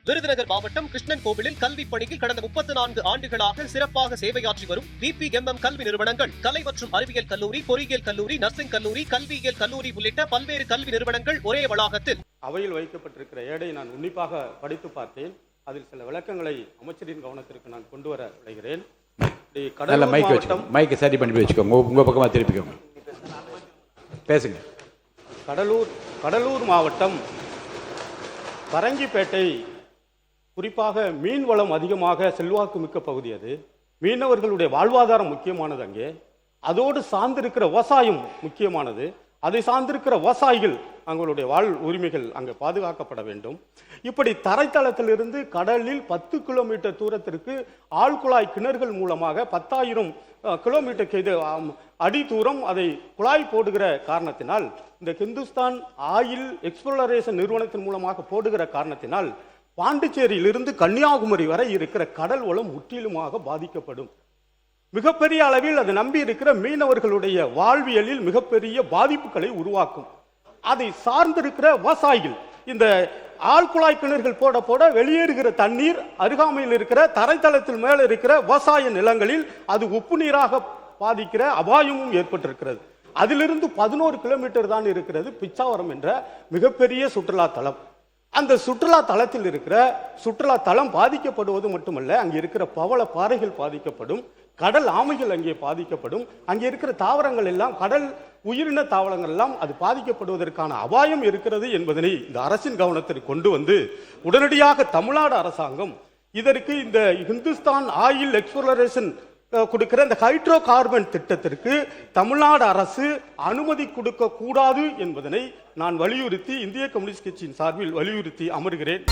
விருதுநகர் மாவட்டம் கிருஷ்ணன் கோவிலில் கல்வி பணியில் கடந்த 34 ஆண்டுகளாக சிறப்பாக சேவையாற்றி வரும் VPMM கல்வி நிறுவனங்கள், கலை மற்றும் அறிவியல் கல்லூரி, பொறியியல் கல்லூரி, நர்சிங் கல்லூரி, கல்வியியல் கல்லூரி உள்ளிட்ட பல்வேறு கல்வி நிறுவனங்கள் ஒரே வளாகத்தில். அவையில் வைக்கப்பட்டிருக்கிற ஏடை நான் உன்னிப்பாக படித்து பார்த்தேன். அதில் சில விளக்கங்களை அமைச்சரின் கவனத்திற்கு நான் கொண்டு வர விளைகிறேன். மைக்கை சரி பண்ணி வச்சுக்கோங்க, உங்க பக்கமா திருப்பிக்கோங்க, பேசுங்க. கடலூர் மாவட்டம் பரங்கிப்பேட்டை குறிப்பாக மீன் வளம் அதிகமாக செல்வாக்கு மிக்க பகுதி. அது மீனவர்களுடைய வாழ்வாதாரம் முக்கியமானது. அங்கே அதோடு சார்ந்திருக்கிற விவசாயம் முக்கியமானது. அதை சார்ந்திருக்கிற விவசாயிகள் அவங்களுடைய உரிமைகள் அங்கே பாதுகாக்கப்பட வேண்டும். இப்படி தரைத்தளத்திலிருந்து கடலில் 10 கிலோமீட்டர் தூரத்திற்கு ஆழ்குழாய் கிணறுகள் மூலமாக 10,000 கிலோமீட்டருக்கு அடி தூரம் அதை குழாய் போடுகிற காரணத்தினால், இந்த ஹிந்துஸ்தான் ஆயில் எக்ஸ்ப்ளோரேஷன் நிறுவனத்தின் மூலமாக போடுகிற காரணத்தினால் பாண்டிச்சேரியிலிருந்து கன்னியாகுமரி வரை இருக்கிற கடல் வளம் முற்றிலுமாக பாதிக்கப்படும். மிகப்பெரிய அளவில் அது நம்பி இருக்கிற மீனவர்களுடைய வாழ்வியலில் மிகப்பெரிய பாதிப்புகளை உருவாக்கும். அதை சார்ந்திருக்கிற விவசாயிகள் இந்த ஆழ்குழாய் கிணறுகள் போட போட வெளியேறுகிற தண்ணீர் அருகாமையில் இருக்கிற தரைத்தளத்தில் மேல இருக்கிற விவசாய நிலங்களில் அது உப்பு நீராக பாதிக்கிற அபாயமும் ஏற்பட்டிருக்கிறது. அதிலிருந்து 11 கிலோமீட்டர் தான் இருக்கிறது பிச்சாவரம் என்ற மிகப்பெரிய சுற்றுலா தலம். அந்த சுற்றுலா தலத்தில் இருக்கிற சுற்றுலா தலம் பாதிக்கப்படுவது மட்டுமல்ல, அங்கே இருக்கிற பவள பாறைகள் பாதிக்கப்படும், கடல் ஆமைகள் அங்கே பாதிக்கப்படும், அங்கே இருக்கிற தாவரங்கள் எல்லாம், கடல் உயிரின தாவரங்கள் எல்லாம் அது பாதிக்கப்படுவதற்கான அபாயம் இருக்கிறது என்பதனை இந்த அரசின் கவனத்திற்கு கொண்டு வந்து உடனடியாக தமிழ்நாடு அரசாங்கம் இதற்கு இந்த ஹிந்துஸ்தான் ஆயில் எக்ஸ்ப்ளோரேஷன் கொடுக்கிற இந்த ஹைட்ரோ கார்பன் திட்டத்திற்கு தமிழ்நாடு அரசு அனுமதி கொடுக்க கூடாது என்பதனை நான் வலியுறுத்தி இந்திய கம்யூனிஸ்ட் கட்சியின் சார்பில் வலியுறுத்தி அமர்கிறேன்.